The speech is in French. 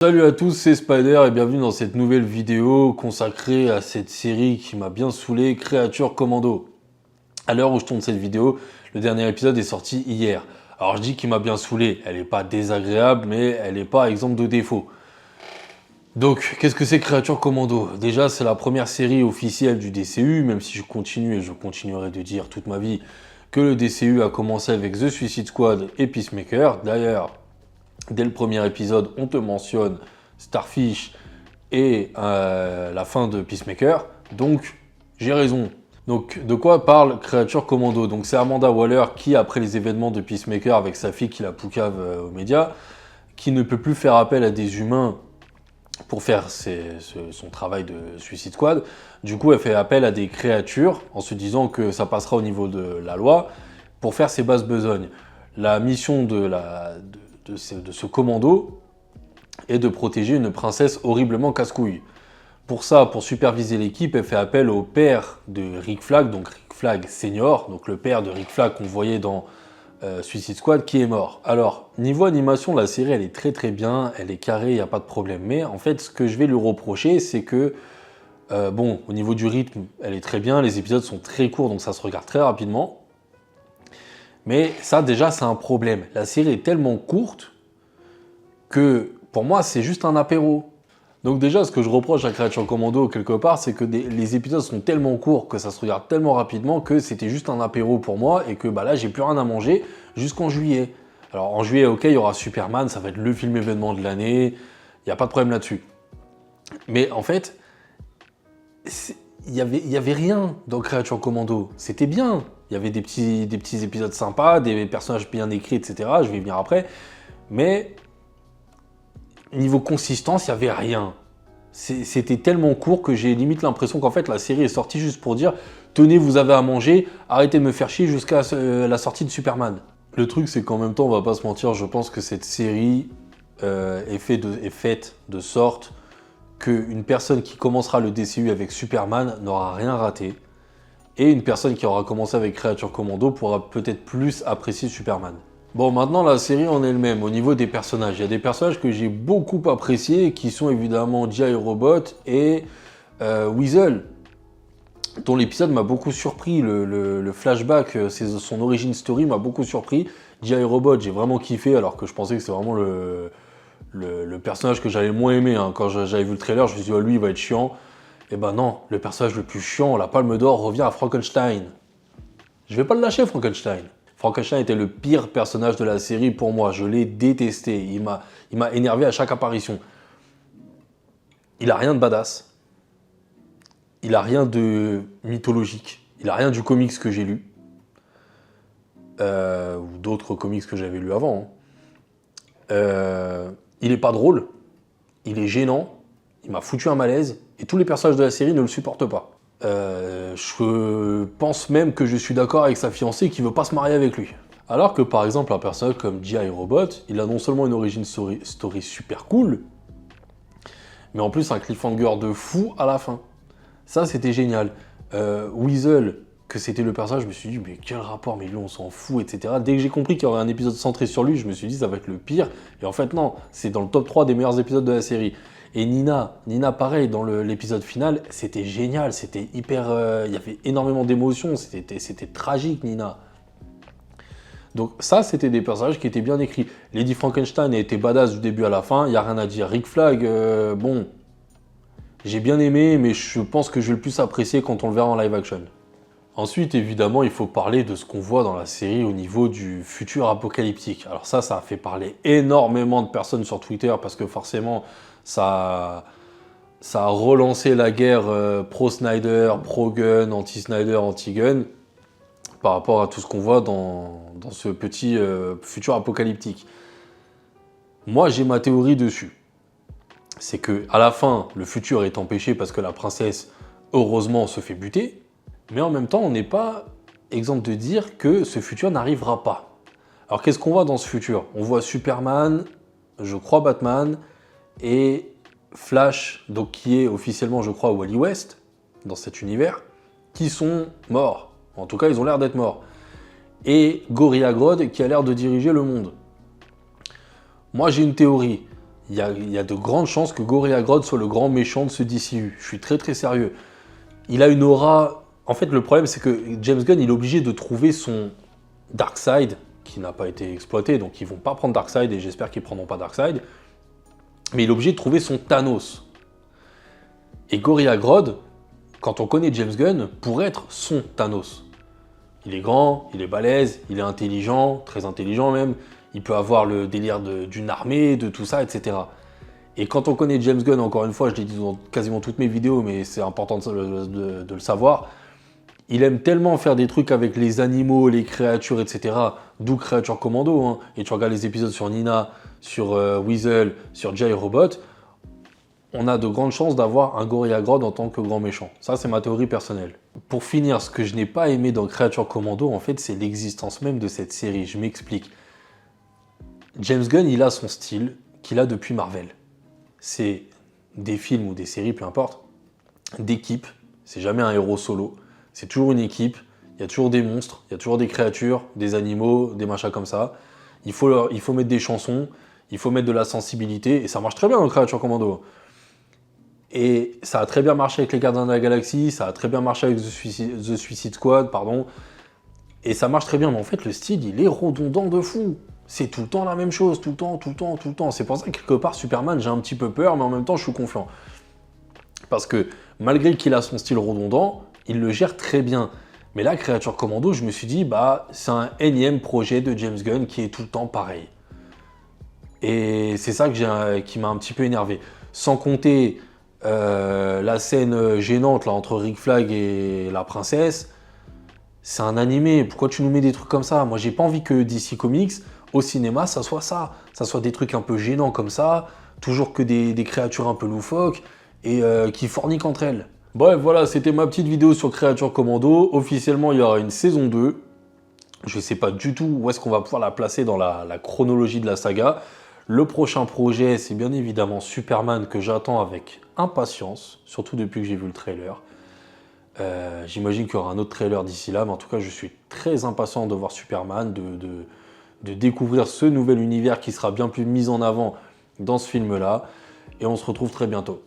Salut à tous, c'est Spider et bienvenue dans cette nouvelle vidéo consacrée à cette série qui m'a bien saoulé, Creature Commando. À l'heure où je tourne cette vidéo, le dernier épisode est sorti hier. Alors je dis qu'il m'a bien saoulé, elle n'est pas désagréable mais elle n'est pas exempte de défauts. Donc qu'est-ce que c'est Creature Commando? Déjà c'est la première série officielle du DCU, même si je continue et je continuerai de dire toute ma vie que le DCU a commencé avec The Suicide Squad et Peacemaker. D'ailleurs, dès le premier épisode, on te mentionne Starfish et la fin de Peacemaker. Donc, j'ai raison. Donc, de quoi parle Creature Commando? Donc, c'est Amanda Waller qui, après les événements de Peacemaker avec sa fille qui la poucave aux médias, qui ne peut plus faire appel à des humains pour faire son travail de Suicide Squad. Du coup, elle fait appel à des créatures en se disant que ça passera au niveau de la loi pour faire ses basses besognes. La mission de ce commando est de protéger une princesse horriblement casse-couille. Pour ça, pour superviser l'équipe, elle fait appel au père de Rick Flag, donc Rick Flag senior, donc le père de Rick Flag qu'on voyait dans Suicide Squad, qui est mort. Alors, niveau animation, la série, elle est très très bien, elle est carrée, il n'y a pas de problème. Mais en fait, ce que je vais lui reprocher, c'est que, au niveau du rythme, elle est très bien, les épisodes sont très courts, donc ça se regarde très rapidement. Mais ça, déjà, c'est un problème. La série est tellement courte que, pour moi, c'est juste un apéro. Donc déjà, ce que je reproche à Creature Commando, quelque part, c'est que les épisodes sont tellement courts, que ça se regarde tellement rapidement, que c'était juste un apéro pour moi, et que là, j'ai plus rien à manger jusqu'en juillet. Alors en juillet, ok, il y aura Superman, ça va être le film événement de l'année, il n'y a pas de problème là-dessus. Mais en fait, il y avait rien dans Creature Commando. C'était bien. Il y avait des petits épisodes sympas, des personnages bien écrits, etc. Je vais y venir après. Mais niveau consistance, il n'y avait rien. C'était tellement court que j'ai limite l'impression qu'en fait la série est sortie juste pour dire « Tenez, vous avez à manger, arrêtez de me faire chier jusqu'à la sortie de Superman ». Le truc, c'est qu'en même temps, on va pas se mentir, je pense que cette série est faite de sorte qu'une personne qui commencera le DCU avec Superman n'aura rien raté. Et une personne qui aura commencé avec Creature Commando pourra peut-être plus apprécier Superman. Bon, maintenant, la série en elle-même, au niveau des personnages. Il y a des personnages que j'ai beaucoup appréciés, qui sont évidemment G.I. Robot et Weasel, dont l'épisode m'a beaucoup surpris. Le flashback, son origin story m'a beaucoup surpris. G.I. Robot, j'ai vraiment kiffé, alors que je pensais que c'était vraiment le personnage que j'avais le moins aimé. Hein. Quand j'avais vu le trailer, je me suis dit, oh, lui, il va être chiant. Et ben non, le personnage le plus chiant, la Palme d'Or, revient à Frankenstein. Je vais pas le lâcher, Frankenstein. Frankenstein était le pire personnage de la série pour moi. Je l'ai détesté. Il m'a énervé à chaque apparition. Il a rien de badass. Il a rien de mythologique. Il a rien du comics que j'ai lu. Ou d'autres comics que j'avais lus avant. Il est pas drôle. Il est gênant. Il m'a foutu un malaise. Et tous les personnages de la série ne le supportent pas. Je pense même que je suis d'accord avec sa fiancée qui veut pas se marier avec lui. Alors que par exemple un personnage comme G.I. Robot, il a non seulement une origin story super cool, mais en plus un cliffhanger de fou à la fin. Ça c'était génial. Weasel, que c'était le personnage, je me suis dit mais quel rapport, mais lui on s'en fout, etc. Dès que j'ai compris qu'il y aurait un épisode centré sur lui, je me suis dit ça va être le pire. Et en fait non, c'est dans le top 3 des meilleurs épisodes de la série. Et Nina pareil, dans l'épisode final, c'était génial, c'était hyper... il y avait énormément d'émotions, c'était tragique, Nina. Donc ça, c'était des personnages qui étaient bien écrits. Lady Frankenstein était badass du début à la fin, il n'y a rien à dire. Rick Flag, bon, j'ai bien aimé, mais je pense que je vais le plus apprécier quand on le verra en live action. Ensuite, évidemment, il faut parler de ce qu'on voit dans la série au niveau du futur apocalyptique. Alors ça a fait parler énormément de personnes sur Twitter, parce que forcément... Ça a relancé la guerre pro-Snyder, pro-Gun, anti-Snyder, anti-Gun, par rapport à tout ce qu'on voit dans ce petit futur apocalyptique. Moi, j'ai ma théorie dessus. C'est que à la fin, le futur est empêché parce que la princesse, heureusement, se fait buter. Mais en même temps, on n'est pas exempt de dire que ce futur n'arrivera pas. Alors, qu'est-ce qu'on voit dans ce futur? On voit Superman, je crois Batman, et Flash, donc qui est officiellement, je crois, Wally West, dans cet univers, qui sont morts. En tout cas, ils ont l'air d'être morts. Et Gorilla Grodd, qui a l'air de diriger le monde. Moi, j'ai une théorie. il y a de grandes chances que Gorilla Grodd soit le grand méchant de ce DCU. Je suis très très sérieux. Il a une aura... En fait, le problème, c'est que James Gunn, il est obligé de trouver son Darkseid, qui n'a pas été exploité, donc ils vont pas prendre Darkseid, et j'espère qu'ils prendront pas Darkseid. Mais il est obligé de trouver son Thanos. Et Gorilla Grodd, quand on connaît James Gunn, pourrait être son Thanos. Il est grand, il est balèze, il est intelligent, très intelligent même. Il peut avoir le délire d'une armée, de tout ça, etc. Et quand on connaît James Gunn, encore une fois, je l'ai dit dans quasiment toutes mes vidéos, mais c'est important de le savoir, il aime tellement faire des trucs avec les animaux, les créatures, etc. D'où Créature Commando. Hein. Et tu regardes les épisodes sur Nina, sur Weasel, sur Jay Robot, on a de grandes chances d'avoir un Gorilla Grodd en tant que grand méchant. Ça, c'est ma théorie personnelle. Pour finir, ce que je n'ai pas aimé dans Créature Commando, en fait, c'est l'existence même de cette série. Je m'explique. James Gunn, il a son style qu'il a depuis Marvel. C'est des films ou des séries, peu importe, d'équipe. C'est jamais un héros solo. C'est toujours une équipe. Il y a toujours des monstres, il y a toujours des créatures, des animaux, des machins comme ça. Il faut mettre des chansons, il faut mettre de la sensibilité. Et ça marche très bien dans Créature Commando. Et ça a très bien marché avec les Gardiens de la Galaxie, ça a très bien marché avec The Suicide Squad, pardon. Et ça marche très bien, mais en fait, le style, il est redondant de fou. C'est tout le temps la même chose, tout le temps, tout le temps, tout le temps. C'est pour ça que quelque part, Superman, j'ai un petit peu peur, mais en même temps, je suis confiant. Parce que malgré qu'il a son style redondant, il le gère très bien. Mais là, Créature Commando, je me suis dit, bah, c'est un énième projet de James Gunn qui est tout le temps pareil. Et c'est ça qui m'a un petit peu énervé. Sans compter la scène gênante là, entre Rick Flag et la princesse. C'est un animé, pourquoi tu nous mets des trucs comme ça? Moi, j'ai pas envie que DC Comics, au cinéma, ça soit ça. Ça soit des trucs un peu gênants comme ça, toujours que des créatures un peu loufoques, et qui forniquent entre elles. Bref, voilà, c'était ma petite vidéo sur Créature Commando. Officiellement, il y aura une saison 2. Je sais pas du tout où est-ce qu'on va pouvoir la placer dans la chronologie de la saga. Le prochain projet, c'est bien évidemment Superman que j'attends avec impatience, surtout depuis que j'ai vu le trailer. J'imagine qu'il y aura un autre trailer d'ici là, mais en tout cas, je suis très impatient de voir Superman, de découvrir ce nouvel univers qui sera bien plus mis en avant dans ce film-là. Et on se retrouve très bientôt.